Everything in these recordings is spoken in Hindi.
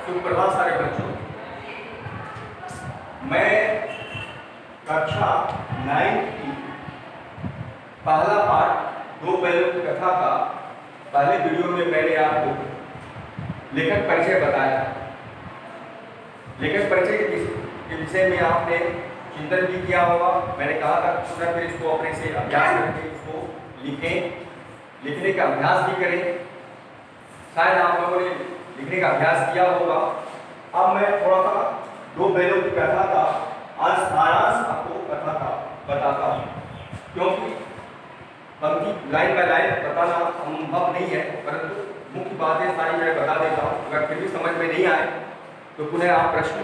सुप्रभात सारे बच्चों। मैं कक्षा 9 की पहला पाठ दो बैलों की कथा का पहले वीडियो में मैंने आपको लेखक परिचय बताया। लेखक परिचय के विषय में आपने चिंतन भी किया होगा। मैंने कहा था कि फिर इसको अपने से अभ्यास करके इसको लिखें, लिखने का अभ्यास भी करें। शायद आप लोगों ने लिखने का अभ्यास किया होगा। अब मैं थोड़ा सा दो बैलों की कथा का आज सारांश आपको कथा का बताता हूँ, क्योंकि पंक्ति लाइन बाय लाइन बताना संभव नहीं है, परंतु मुख्य बातें सारी मैं बता देता हूँ। अगर फिर भी समझ में नहीं आए तो पुनः आप प्रश्न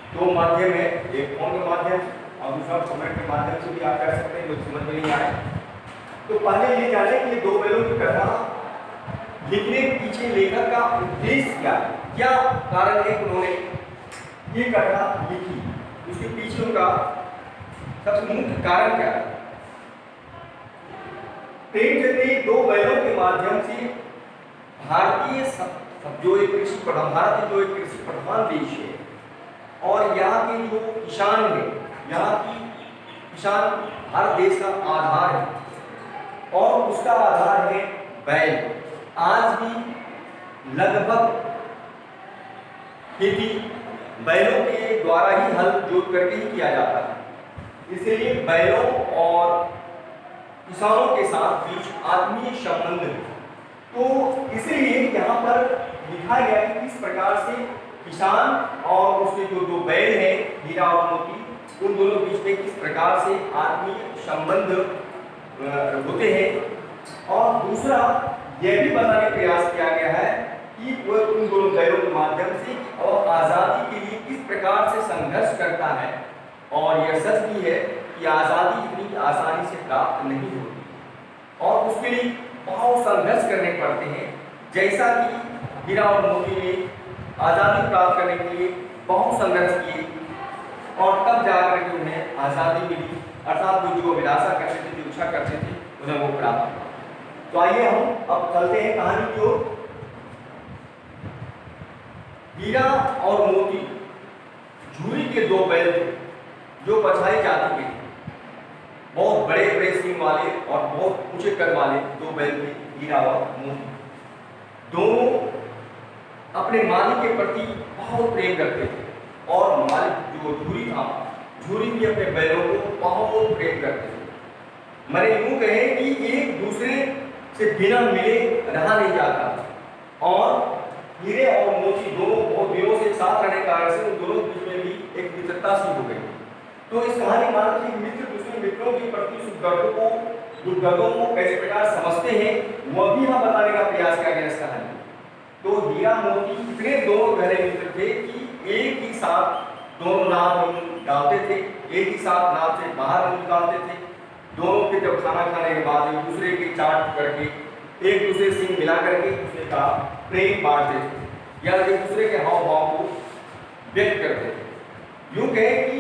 दो माध्यम है, एक फोन के माध्यम और दूसरा कमेंट के माध्यम से भी आप कर सकते हैं। जो समझ में नहीं आए तो पहले ये जाने कि दो बैलों की कथा लिखने के पीछे लेखक का उद्देश्य क्या है, क्या कारण है उन्होंने ये कथा लिखी, उसके पीछे उनका सबसे मुख्य कारण क्या है। प्रेमचंद ने दो बैलों के माध्यम से भारतीय जो एक कृषि प्रधान भारत जो एक कृषि प्रधान देश है और यहाँ के जो किसान है, यहाँ की किसान भारत देश का आधार है और उसका आधार है बैल। आज भी लगभग खेती बैलों के द्वारा ही हल जोत करके ही किया जाता है। इसलिए बैलों और किसानों के साथ बीच आत्मीय संबंध है। तो इसलिए यहाँ पर लिखा गया कि किस प्रकार से किसान और उसके जो बैल है हीरा और मोती, उन दोनों बीच में किस प्रकार से आत्मीय संबंध होते हैं। और दूसरा यह भी बताने का प्रयास किया गया है कि वह उन दोनों बैलों के माध्यम से और आज़ादी के लिए किस प्रकार से संघर्ष करता है। और यह सच भी है कि आज़ादी इतनी आसानी से प्राप्त नहीं होती और उसके लिए बहुत संघर्ष करने पड़ते हैं। जैसा कि हीरा और मोती ने आज़ादी प्राप्त करने के लिए बहुत संघर्ष किए और तब जाकर के उन्हें आज़ादी मिली, अर्थात वो जो विलासा करते थे, जो इच्छा करते थे, उन्हें वो प्राप्त हुआ। तो आइए हम अब चलते हैं कहानी की ओर। हीरा और मोती झूरी के दो बैल थे जो बछाई जाति के, बहुत बड़े बड़े सींग वाले और बहुत ऊंचे कद वाले दो बैल थे, हीरा और मोती। दोनों अपने मालिक के प्रति बहुत प्रेम करते थे और मालिक जो झूरी था, झूरी भी अपने बैलों को बहुत प्रेम करते थे। मैंने यूं कहे कि एक दूसरे से बिना मिले रहा नहीं जाता और हीरे और मोती दोनों बहुत दिनों से साथ रहने के कारण से उन दोनों बीच में भी एक मित्रता सी हो गई। तो इस कहानी मानो कि मित्र दूसरे मित्रों के प्रति दुर्गतों को कैसे प्रकार समझते हैं वह भी यहाँ बताने का प्रयास किया गया इस कहानी। तो हीरा मोती इतने दोनों गहरे मित्र थे कि एक ही साथ दोनों नाव डालते थे, एक ही साथ नाव से बाहर निकालते थे। दोनों के जब खाना खाने के बाद एक दूसरे की चाट करके एक दूसरे से मिला करके दूसरे का प्रेम बांटते थे या एक दूसरे के हाव भाव को व्यक्त करते थे। यूं कहें कि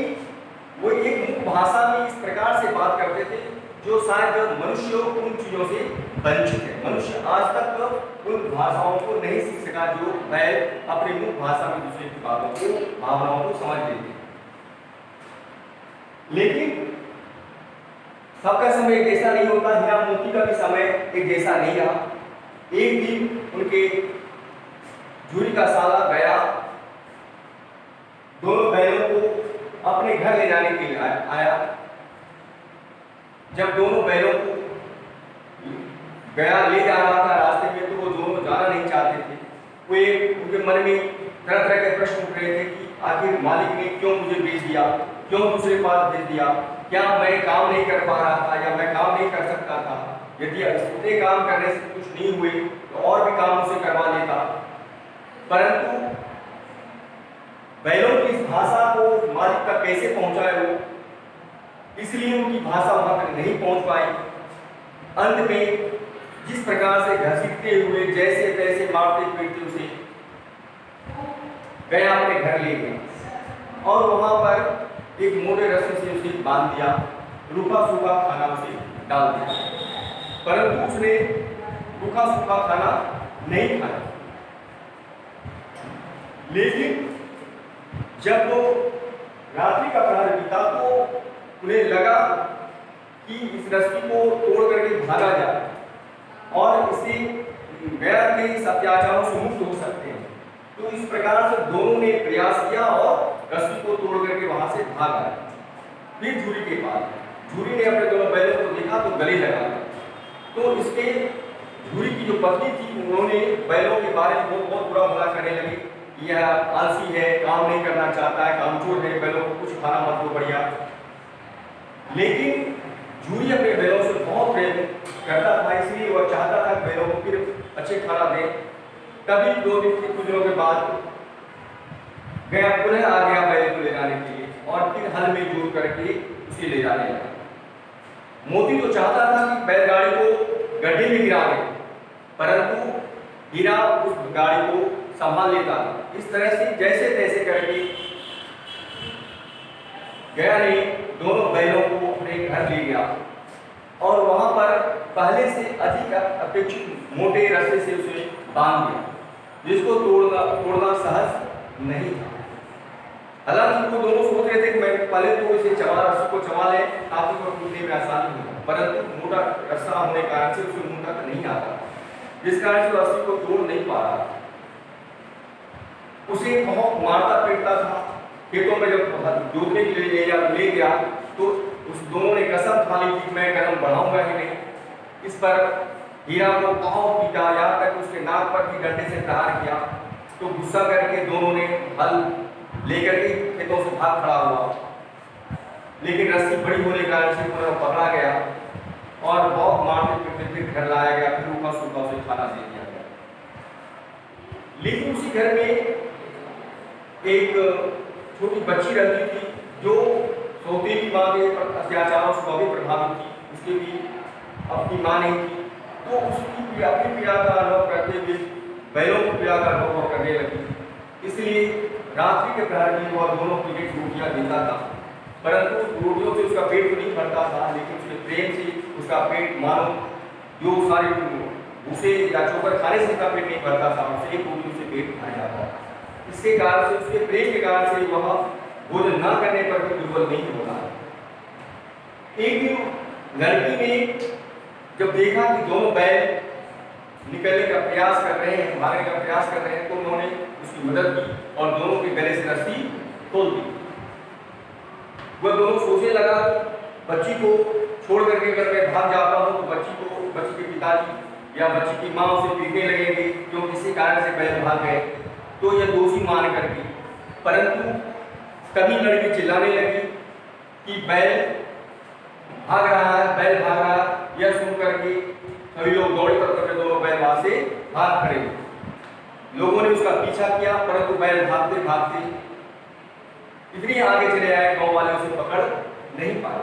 वो एक मुख्य भाषा में इस प्रकार से बात करते थे जो शायद मनुष्य उन चीजों से वंचित है। मनुष्य आज तक उन भाषाओं को नहीं सीख सका जो बैल अपनी मुख्य भाषा में दूसरे की बातों को, भावनाओं को समझ लेते। लेकिन सबका समय एक जैसा नहीं होता, हीरा मोती का भी समय एक जैसा नहीं रहा। एक दिन उनके झूरी का साला गया दोनों बैलों को अपने घर ले जाने के लिए आया। जब दोनों बैलों को गया ले जा रहा था रास्ते में, तो वो दोनों जाना नहीं चाहते थे। वो एक उनके मन में तरह तरह के प्रश्न उठ रहे थे कि आखिर मालिक ने क्यों मुझे भेज दिया, क्यों दूसरे पास भेज दिया, क्या मैं काम नहीं कर पा रहा था या मैं काम नहीं कर सकता था। यदि इतने काम करने से कुछ नहीं हुए तो और भी काम उसे करवा देता। परंतु बैलों की इस भाषा को मालिक तक कैसे पहुंचाए वो, इसलिए उनकी भाषा वहां तक नहीं पहुंच पाई। अंत में जिस प्रकार से घसीटते हुए जैसे तैसे मारते पीटते उसे गया अपने घर ले गए और वहां पर एक मोटे रस्सी से उसे बांध दिया, रूखा सूखा खाना उसे डाल दिया। परंतु उसने रूखा सूखा खाना नहीं खाया। लेकिन जब वो रात्रि का प्रहर बीता तो उन्हें लगा कि इस रस्सी को तोड़ करके भागा जाए और इसे गया के इस अत्याचारों से मुक्त हो सकते हैं। तो इस प्रकार से दोनों ने प्रयास किया और रस्सी को तोड़ करके वहां से भागा। फिर झूरी के पास झूरी ने अपने दोनों बैलों को देखा तो गले लगा। तो इसके झूरी की जो पत्नी थी उन्होंने बैलों के बारे में बहुत बुरा भला करने लगी। यह आलसी है, काम नहीं करना चाहता है, कामचोर है, बैलों को कुछ खाना मत दो बढ़िया। लेकिन झूरी अपने बैलों से बहुत प्रेम करता था, इसलिए वह चाहता था बैलों को फिर अच्छे खाना दे। तभी कुछ दिनों के बाद गया पुनः आ गया बैल को ले जाने के लिए और फिर हल में जोड़ करके उसे ले जाने लगा। मोती तो चाहता था कि बैलगाड़ी को गड्ढे में गिरा दे, परंतु हीरा उस गाड़ी को संभाल लेता था। इस तरह से जैसे तैसे करके गया ने दोनों बैलों को अपने घर ले गया और वहां पर पहले से अधिक अपेक्षित मोटे रस्से से उसे बांध दिया, जिसको तोड़ना सहज नहीं था। हालांकि वो दोनों सोच रहे थे कि मैं पहले तो इसे रस्सी को चबा ले ताकि वो टूटने में आसानी हो, परंतु मोटा रस्सा होने के कारण से उसे मुंह तक नहीं आता, जिस कारण से रस्सी को तोड़ नहीं पा रहा। उसे बहुत मारता पीटता था। खेतों में जब जोतने के लिए ले गया तो उस दोनों ने कसम खा ली कि मैं कदम बढ़ाऊंगा ही नहीं। इस पर हीरा को बहुत पीटा, यहाँ तक उसके नाक पर भी डंडे से प्रहार किया। तो गुस्सा करके दोनों ने हल लेकर के खेतों से भाग खड़ा हुआ, लेकिन रस्सी बड़ी होने के कारण से पुनः पकड़ा गया और बहुत मारते पीटते फिर घर लाया गया। फिर रूखा सूखा उसे खाना दे दिया गया। लेकिन उसी घर में एक छोटी बच्ची रहती थी जो सौतेली माँ के अत्याचारों से भी प्रभावित थी। उसकी भी अपनी माँ नहीं थी, तो उसकी अपनी पीड़ा का अनुभव करते हुए बैलों की पीड़ा का अनुभव करने लगी। इसलिए रात्रि के प्रहर में वह दोनों के लिए रोटियाँ देता था, परंतु रोटियों से उसका पेट तो नहीं भरता था, लेकिन उसके प्रेम से उसका पेट मानो जो सारे भूसे या चोकर खाने से उसका पेट नहीं भरता था, उससे एक रोटी से पेट भर जाता था। इसके कारण से उसके प्रेम के कारण से वह भोजन न करने पर भी दुर्बल नहीं होता। एक दिन लड़की ने जब देखा कि दोनों बैल निकलने का प्रयास कर रहे हैं, भागने का प्रयास कर रहे हैं, तो उन्होंने उसकी मदद की और दोनों के गले से रस्सी खोल दी। वह दोनों सोचने लगा बच्ची को छोड़ करके अगर मैं भाग जाता हूँ तो बच्ची के पिताजी या बच्ची की माँ उसे पीटने लगेंगे, क्यों किसी कारण से बैल भाग गए, तो यह दोषी मान करके। परंतु कभी लड़की चिल्लाने लगी कि बैल भाग रहा है, बैल भाग रहा है। यह सुन करके सभी लोग दौड़े पड़ते दोनों बैल वहां से भाग खड़े। लोगों ने उसका पीछा किया, परंतु बैल भागते भागते इतनी आगे चले आए, गांव वाले उसे पकड़ नहीं पाए।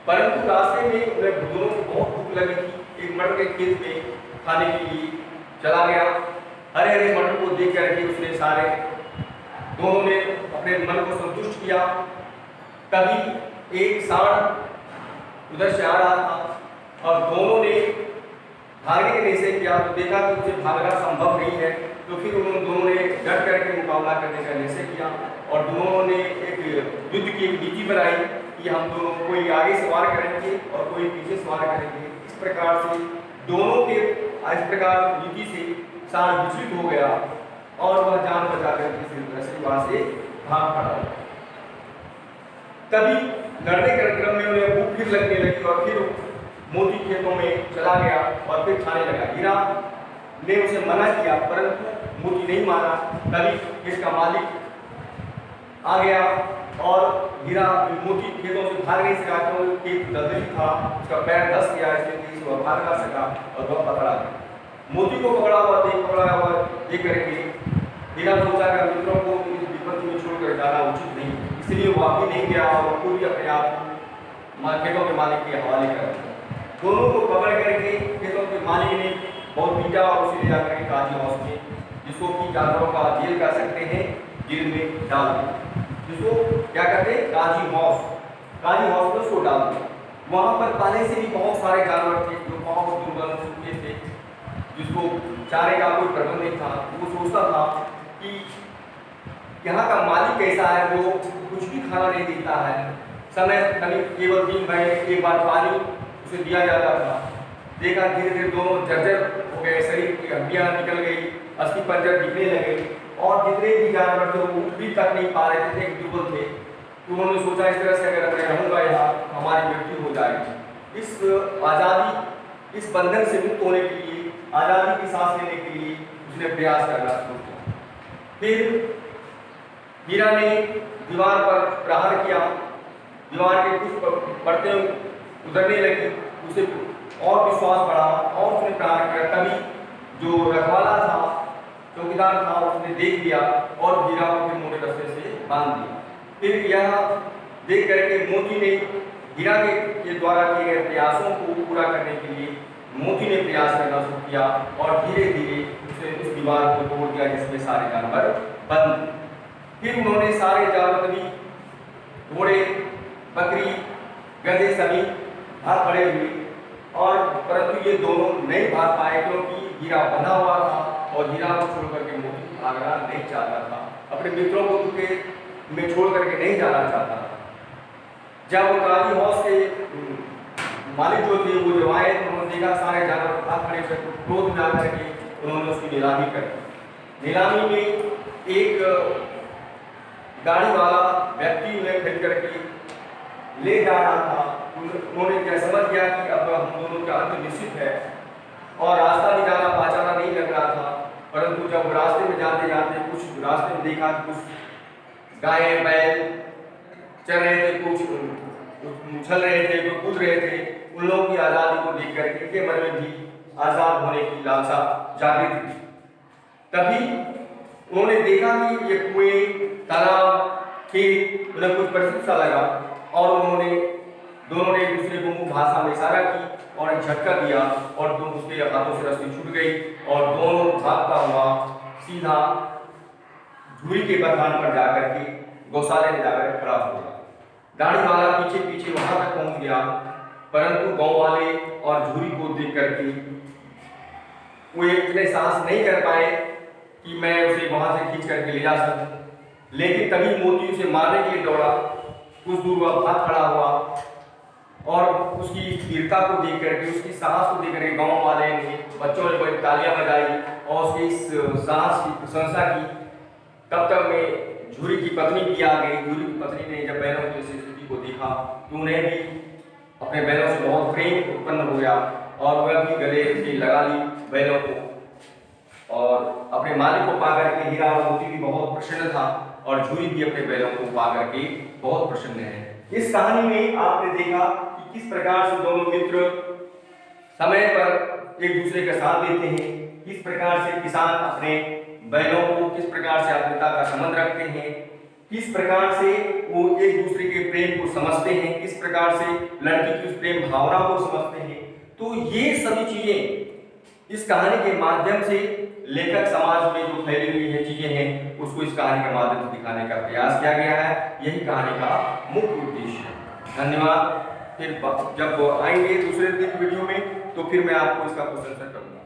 परंतु रास्ते में उन्हें दोनों को बहुत भूख लगी थी। एक मटर के खेत में खाने के लिए चला गया। हरे हरे मटर को देख करके उसने सारे दोनों ने अपने मन को संतुष्ट किया। तभी एक सांड उधर से आ रहा था और दोनों ने भागने के निश्चय किया, तो देखा कि उसे भागना संभव नहीं है। तो फिर उन दोनों ने डट करके मुकाबला करने का निश्चय किया और दोनों ने एक युद्ध की एक नीति बनाई कि हम दोनों कोई आगे सवार करेंगे और कोई पीछे सवार करेंगे। इस प्रकार से दोनों के इस प्रकार नीति से सांड विचलित हो गया और वह जान बचा करके वहां से भाग पड़ा। तभी लड़ने के क्रम में उन्हें भूख फिर लगने लगी और फिर मोती खेतों में चला गया और फिर खाने लगा। हीरा ने उसे मना किया, परंतु मोती नहीं माना। तभी इसका मालिक आ गया और हीरा मोती खेतों से भाग नहीं सका, क्योंकि खेत दलदली था, उसका पैर धंस गया, इसलिए वह भाग ना सका और वह पकड़ा गया। मोती को पकड़ा हुआ देख करके हीरा सोचा कि मित्रों को इस विपत्ति में छोड़कर जाना उचित नहीं, इसलिए वो भी नहीं गया और पूरी अपने आप खेतों के मालिक के हवाले कर दिया। दोनों को पकड़ करके खेतों के मालिक ने बहुत पीटा और उसे ले जाकर काजी हाउस में, जिसको कि जानवरों का जेल कह सकते हैं, जेल में डाल दिया। जिसको क्या कहते हैं, काजी हाउस में उसको डाल दिया। वहाँ पर पहले से भी बहुत सारे जानवर थे जो बहुत दुर्बल सूखे थे, जिसको चारे का कोई प्रबंध नहीं था। वो सोचता था कि यहाँ का मालिक कैसा है, जो कुछ भी खाना नहीं देता है, समय कभी केवल 3 महीने एक बार पानी उसे दिया जाता था। देखा धीरे धीरे दोनों जर्जर हो गए, शरीर की हड्डियां निकल गई, अस्थि पंजर दिखने लगे और जितने भी जानवर थे वो उठ भी तक नहीं पा रहे थे, दुर्बल थे। तो उन्होंने सोचा इस तरह से अगर मैं रहूँगा यहाँ हमारी मृत्यु हो जाएगी। इस आज़ादी, इस बंधन से मुक्त होने के लिए, आज़ादी की सांस लेने के लिए उसने प्रयास करना शुरू किया। फिर हीरा ने दीवार पर प्रहार किया, दीवार के कुछ परतें उतरने लगी, उसे और विश्वास बढ़ा और उसने प्रहार किया। तभी जो रखवाला था, चौकीदार था, उसने देख लिया और हीरा को फिर मोटे रस्ते से बांध दिया। फिर यह देख करके मोती ने हीरा के द्वारा किए गए प्रयासों को पूरा करने के लिए मोती ने प्रयास करना शुरू किया और धीरे धीरे उसने उस दीवार को तोड़ दिया जिसमें सारे जानवर बंद। फिर उन्होंने सारे जानवर भी, घोड़े, बकरी, गधे सभी भाग खड़े हुए और परंतु ये दोनों नहीं भाग पाए क्योंकि हीरा बंधा हुआ था और हीरा को छोड़ करके मोती भागना नहीं चाहता था, अपने मित्रों को दुखे में छोड़ करके नहीं जाना चाहता था। जब काली हौस के मालिक जो थे वो जब आए तो उन्होंने देखा सारे जानवर भाग खड़े थे, तो क्रोध में आकर के उन्होंने उसकी नीलामी कर दी। नीलामी में एक गाड़ी वाला व्यक्ति उन्हें खरीद करके ले जा रहा था। उन्होंने क्या समझ गया कि अब हम दोनों का अंत निश्चित है और रास्ता भी जाना पहचाना नहीं लग रहा था। परंतु जब रास्ते में जाते जाते कुछ रास्ते में देखा कि कुछ गायें बैल चल रहे थे, कुछ उछल रहे थे, कुछ कूद रहे थे। उन लोगों की आज़ादी को देख करके इनके मन में भी आज़ाद होने की लालसा जागृत हुई। तभी उन्होंने देखा कि ये कुएं, तालाब, खेत उन्हें कुछ परिचित सा लगा और उन्होंने दोनों ने एक दूसरे को मुख भाषा में इशारा की और एक झटका दिया और दोनों उसके हाथों से रस्सी छूट गई और दोनों भागता हुआ सीधा झूरी के बथान पर जाकर के गौशाले में जाकर खड़ा हो गया। गाड़ी वाला पीछे पीछे वहां तक पहुंच गया, परंतु गांव वाले और झूरी को देख करके वो इतने साहस नहीं कर पाए कि मैं उसे वहां से खींच करके ले जा सकूं। लेकिन तभी मोती उसे मारने के लिए दौड़ा, कुछ दूर वह भाग खड़ा हुआ और उसकी वीरता को देख करके, उसकी साहस को देख करके गांव वाले ने, बच्चों ने बड़ी तालियां बजाई और उसकी इस साहस की प्रशंसा की। तब तक में झूरी की पत्नी भी आ गई। झूरी की पत्नी ने जब बैलों की स्थिति को देखा तो उन्हें भी अपने बैलों से बहुत प्रेम उत्पन्न हो गया और वह भी गले से लगा ली बैलों को और अपने मालिक को पा करके हीरा और मोती भी बहुत प्रसन्न था और झूरी भी अपने बैलों को पा करके बहुत प्रसन्न है। इस कहानी में आपने देखा कि किस प्रकार से दोनों मित्र समय पर एक दूसरे का साथ देते हैं, किस प्रकार से किसान अपने बैलों को किस प्रकार से आत्मीयता का संबंध रखते हैं, किस प्रकार से वो एक दूसरे के प्रेम को समझते हैं, किस प्रकार से लड़की की उस प्रेम भावना को समझते हैं। तो ये सभी चीजें इस कहानी के माध्यम से लेखक समाज में जो फैली हुई है चीजें हैं उसको इस कहानी के माध्यम से दिखाने का प्रयास किया गया है। यही कहानी का मुख्य उद्देश्य है। धन्यवाद। फिर जब आएंगे दूसरे दिन वीडियो में तो फिर मैं आपको इसका प्रशंसा करूंगा।